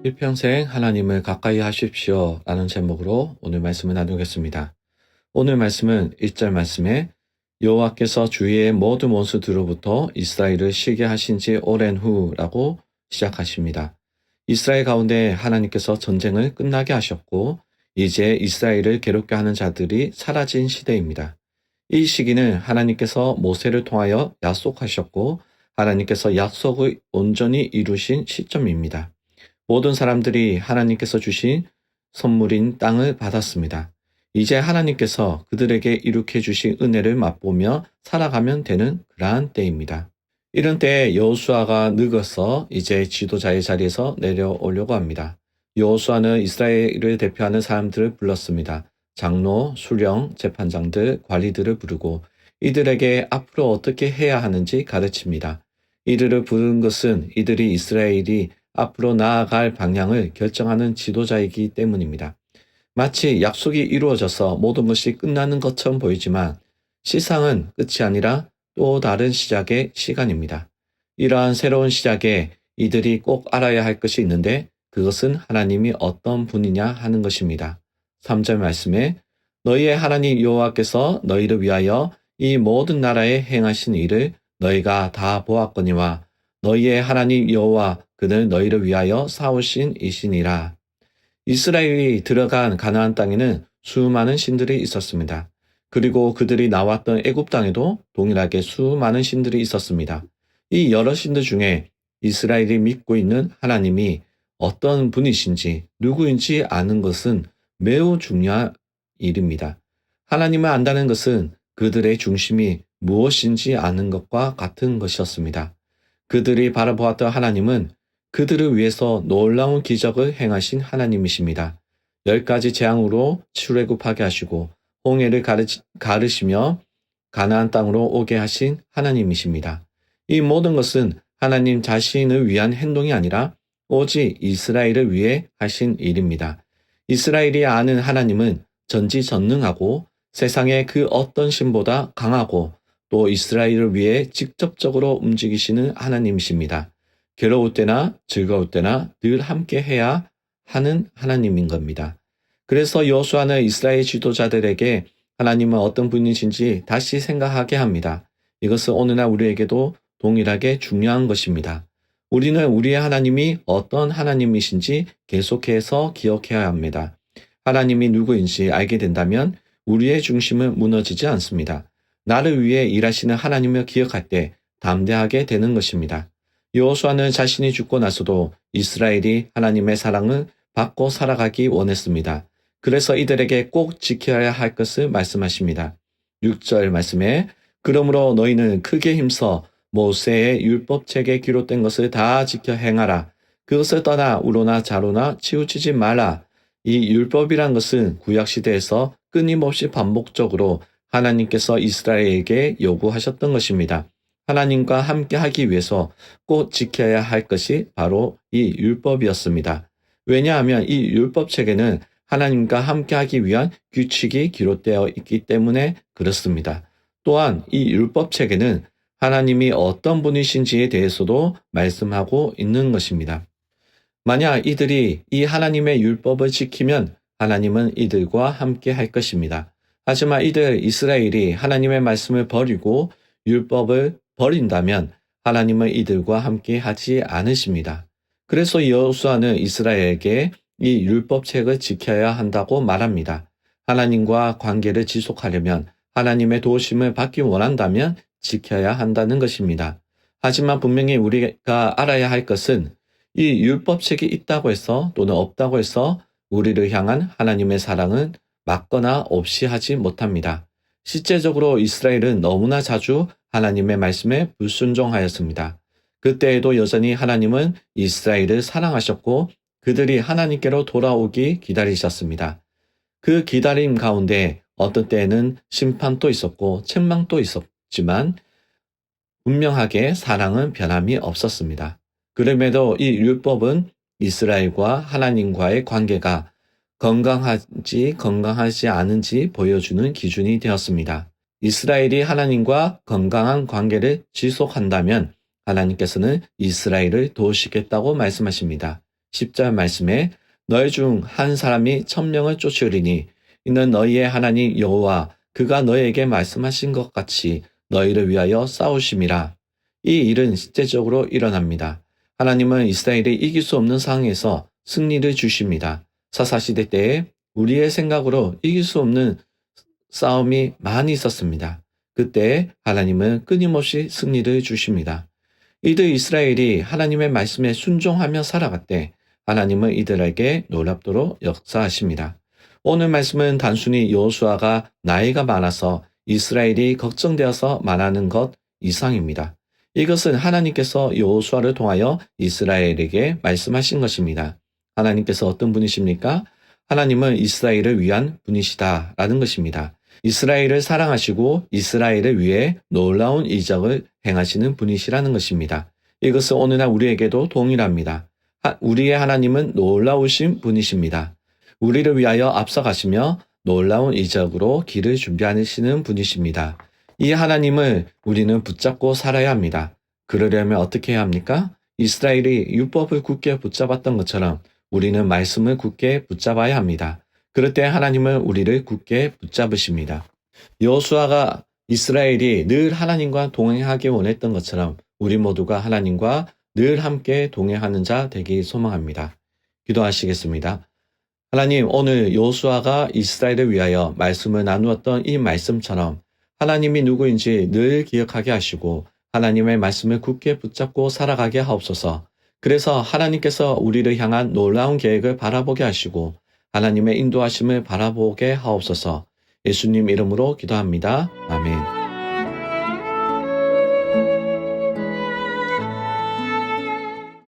일평생 하나님을 가까이 하십시오 라는 제목으로 오늘 말씀을 나누겠습니다. 오늘 말씀은 1절 말씀에 여호와께서 주위의 모든 원수들로부터 이스라엘을 쉬게 하신 지 오랜 후라고 시작하십니다. 이스라엘 가운데 하나님께서 전쟁을 끝나게 하셨고 이제 이스라엘을 괴롭게 하는 자들이 사라진 시대입니다. 이 시기는 하나님께서 모세를 통하여 약속하셨고 하나님께서 약속을 온전히 이루신 시점입니다. 모든 사람들이 하나님께서 주신 선물인 땅을 받았습니다. 이제 하나님께서 그들에게 이룩해 주신 은혜를 맛보며 살아가면 되는 그러한 때입니다. 이런 때에 여호수아가 늙어서 이제 지도자의 자리에서 내려오려고 합니다. 여호수아는 이스라엘을 대표하는 사람들을 불렀습니다. 장로, 수령, 재판장들, 관리들을 부르고 이들에게 앞으로 어떻게 해야 하는지 가르칩니다. 이들을 부른 것은 이들이 이스라엘이 앞으로 나아갈 방향을 결정하는 지도자이기 때문입니다. 마치 약속이 이루어져서 모든 것이 끝나는 것처럼 보이지만 시상은 끝이 아니라 또 다른 시작의 시간입니다. 이러한 새로운 시작에 이들이 꼭 알아야 할 것이 있는데 그것은 하나님이 어떤 분이냐 하는 것입니다. 3절 말씀에 너희의 하나님 여호와께서 너희를 위하여 이 모든 나라에 행하신 일을 너희가 다 보았거니와 너희의 하나님 여호와 그는 너희를 위하여 싸우신 이시니라. 이스라엘이 들어간 가나안 땅에는 수많은 신들이 있었습니다. 그리고 그들이 나왔던 애굽 땅에도 동일하게 수많은 신들이 있었습니다. 이 여러 신들 중에 이스라엘이 믿고 있는 하나님이 어떤 분이신지 누구인지 아는 것은 매우 중요한 일입니다. 하나님을 안다는 것은 그들의 중심이 무엇인지 아는 것과 같은 것이었습니다. 그들이 바라보았던 하나님은 그들을 위해서 놀라운 기적을 행하신 하나님이십니다. 10가지 재앙으로 출애굽하게 하시고 홍해를 가르시며 가나안 땅으로 오게 하신 하나님이십니다. 이 모든 것은 하나님 자신을 위한 행동이 아니라 오직 이스라엘을 위해 하신 일입니다. 이스라엘이 아는 하나님은 전지전능하고 세상의 그 어떤 신보다 강하고 또 이스라엘을 위해 직접적으로 움직이시는 하나님이십니다. 괴로울 때나 즐거울 때나 늘 함께 해야 하는 하나님인 겁니다. 그래서 여호수아는 이스라엘 지도자들에게 하나님은 어떤 분이신지 다시 생각하게 합니다. 이것은 오늘날 우리에게도 동일하게 중요한 것입니다. 우리는 우리의 하나님이 어떤 하나님이신지 계속해서 기억해야 합니다. 하나님이 누구인지 알게 된다면 우리의 중심은 무너지지 않습니다. 나를 위해 일하시는 하나님을 기억할 때 담대하게 되는 것입니다. 여호수아는 자신이 죽고 나서도 이스라엘이 하나님의 사랑을 받고 살아가기 원했습니다. 그래서 이들에게 꼭 지켜야 할 것을 말씀하십니다. 6절 말씀에 그러므로 너희는 크게 힘써 모세의 율법책에 기록된 것을 다 지켜 행하라. 그것을 떠나 우로나 좌로나 치우치지 말라. 이 율법이란 것은 구약시대에서 끊임없이 반복적으로 하나님께서 이스라엘에게 요구하셨던 것입니다. 하나님과 함께 하기 위해서 꼭 지켜야 할 것이 바로 이 율법이었습니다. 왜냐하면 이 율법책에는 하나님과 함께 하기 위한 규칙이 기록되어 있기 때문에 그렇습니다. 또한 이 율법책에는 하나님이 어떤 분이신지에 대해서도 말씀하고 있는 것입니다. 만약 이들이 이 하나님의 율법을 지키면 하나님은 이들과 함께 할 것입니다. 하지만 이스라엘이 하나님의 말씀을 버리고 율법을 버린다면 하나님은 이들과 함께 하지 않으십니다. 그래서 여호수아는 이스라엘에게 이 율법책을 지켜야 한다고 말합니다. 하나님과 관계를 지속하려면 하나님의 도우심을 받기 원한다면 지켜야 한다는 것입니다. 하지만 분명히 우리가 알아야 할 것은 이 율법책이 있다고 해서 또는 없다고 해서 우리를 향한 하나님의 사랑은 맞거나 없이 하지 못합니다. 실제적으로 이스라엘은 너무나 자주 하나님의 말씀에 불순종하였습니다. 그때에도 여전히 하나님은 이스라엘을 사랑하셨고 그들이 하나님께로 돌아오기 기다리셨습니다. 그 기다림 가운데 어떤 때에는 심판도 있었고 책망도 있었지만 분명하게 사랑은 변함이 없었습니다. 그럼에도 이 율법은 이스라엘과 하나님과의 관계가 건강하지 않은지 보여주는 기준이 되었습니다. 이스라엘이 하나님과 건강한 관계를 지속한다면 하나님께서는 이스라엘을 도우시겠다고 말씀하십니다. 10절 말씀에 너희 중 한 사람이 1000명을 쫓으리니 이는 너희의 하나님 여호와 그가 너희에게 말씀하신 것 같이 너희를 위하여 싸우심이라. 이 일은 실제적으로 일어납니다. 하나님은 이스라엘이 이길 수 없는 상황에서 승리를 주십니다. 사사시대 때에 우리의 생각으로 이길 수 없는 싸움이 많이 있었습니다. 그때 하나님은 끊임없이 승리를 주십니다. 이들 이스라엘이 하나님의 말씀에 순종하며 살아갔대 하나님은 이들에게 놀랍도록 역사하십니다. 오늘 말씀은 단순히 여호수아가 나이가 많아서 이스라엘이 걱정되어서 말하는 것 이상입니다. 이것은 하나님께서 여호수아를 통하여 이스라엘에게 말씀하신 것입니다. 하나님께서 어떤 분이십니까? 하나님은 이스라엘을 위한 분이시다라는 것입니다. 이스라엘을 사랑하시고 이스라엘을 위해 놀라운 이적을 행하시는 분이시라는 것입니다. 이것은 오늘날 우리에게도 동일합니다. 우리의 하나님은 놀라우신 분이십니다. 우리를 위하여 앞서가시며 놀라운 이적으로 길을 준비하시는 분이십니다. 이 하나님을 우리는 붙잡고 살아야 합니다. 그러려면 어떻게 해야 합니까? 이스라엘이 율법을 굳게 붙잡았던 것처럼 우리는 말씀을 굳게 붙잡아야 합니다. 그럴 때 하나님은 우리를 굳게 붙잡으십니다. 여호수아가 이스라엘이 늘 하나님과 동행하기 원했던 것처럼 우리 모두가 하나님과 늘 함께 동행하는 자 되기 소망합니다. 기도하시겠습니다. 하나님, 오늘 여호수아가 이스라엘을 위하여 말씀을 나누었던 이 말씀처럼 하나님이 누구인지 늘 기억하게 하시고 하나님의 말씀을 굳게 붙잡고 살아가게 하옵소서. 그래서 하나님께서 우리를 향한 놀라운 계획을 바라보게 하시고 하나님의 인도하심을 바라보게 하옵소서. 예수님 이름으로 기도합니다. 아멘.